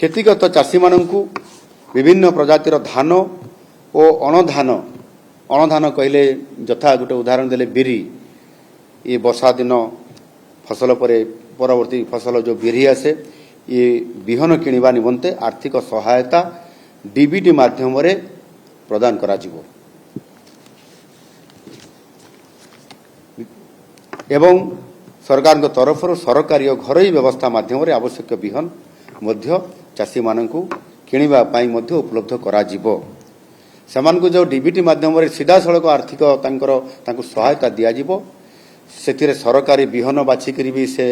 क्षतिगत चाषी मानू विभिन्न प्रजातिर धान और अणधान कहले यथा गोटे उदाहरण देले बिरी ये वर्षा दिन फसल परवर्ती फसल जो बिरी आसे ये बिहन किणवा निमंते आर्थिक सहायता डीबीटी माध्यम रे प्रदान करा जिवो एवं सरकार तरफ सरकारी और घरोई व्यवस्था माध्यम रे आवश्यक बिहन मध्य चाषी मानू किणवा पाई मध्य उपलब्ध करा जिवो सेमानकु जो डीबीटी माध्यम रे सीधा सड़क आर्थिक तांको सहायता दिया जिवो सेथिरे सरकारी बिहन बाछिकरी भी से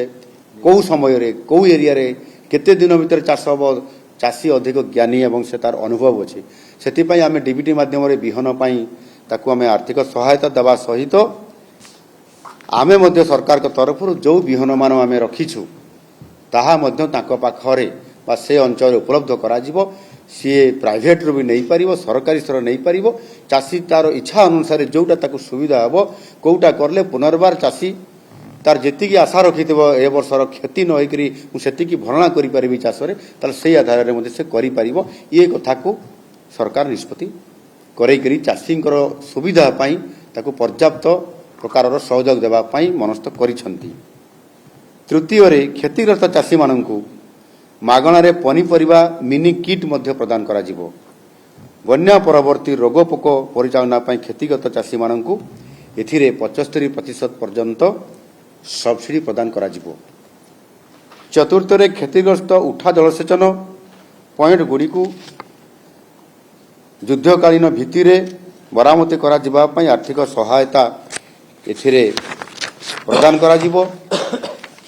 कौ समय रे कौ एरिया रे केते दिन भीतर चाष हम चाषी अधिक ज्ञानी एवं से तार अनुभव अच्छे से आम डीबीटी माध्यम रे बिहन पाई ताकू आम आर्थिक सहायता देवा सहित आमे मध्य सरकार के तरफ जो बिहन मान आम रखीछु ताहा मध्य तांको पाखरे बा से अंचल उपलब्ध करा जिवो सी प्राइवेट रू भी नहीं पारिबो सरकारी स्तर नहीं पारिबो चाषी तार इच्छा अनुसार जोटा ताकू सुविधा हबो कोउटा करले पुनर्बार चाषी तार जेतिकी आशा रखिथिबो ए वर्षर क्षति न होइकरी मु सेतिकी भरणा करि परिबि चाषरे तार सेही आधार रे मध्ये से करि परिबो ये कथा को सरकार निष्पत्ति करैकरी चाषींकर सुविधा पाई ताकू पर्याप्त प्रकार सहयोग देवा पाई मनस्थ करिसंती। तृतीय रे क्षतिग्रस्त चाषी माननकू मागणारे पनीपरिबा मिनी किट मध्य प्रदान करा जिवो बन्या परवर्ती रोग पोक परिचालना पाई क्षतिगत चाषी माननकू एथिरे 75% पर्यंत सब्सिडी प्रदान करा जिवो। चतुर्थ रे क्षतिग्रस्त उठा जलसेचन पॉइंट गुडी को युद्धकालीन भित्तिरे मरामती करा जिबा पाई आर्थिक सहायता एथिरे प्रदान करा जिवो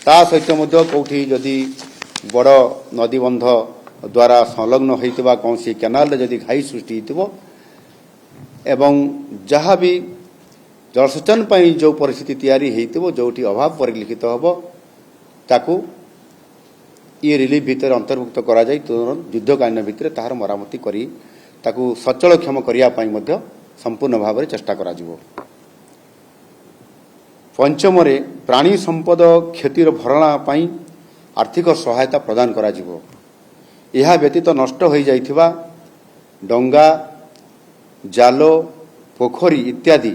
ता सहित मध्य कोठी जदि बड़ नदीबंध द्वारा संलग्न होइतिबा कौनसी केनाल रे जदि घाई सृष्टि होइतिबो एवं जहाँ भी जलसेचन पाई जो परिस्थिति तैयारी होइतिबो जोठी अभाव परिलक्षित हबो ताकू ये रिलीफ भितर अंतर्भुक्त करा जाय तुरंत युद्धकालीन भितर ताहार मरामती करी ताकू सचलक्षम करिया पाई मध्य संपूर्ण भाव में चेष्टा करा जिवो। पंचम रे प्राणी संपद क्षतिर भरणा पाई आर्थिक सहायता प्रदान करा जिवो यह व्यतीत नष्ट हो जाइथिबा डंगा जाल पोखरी इत्यादि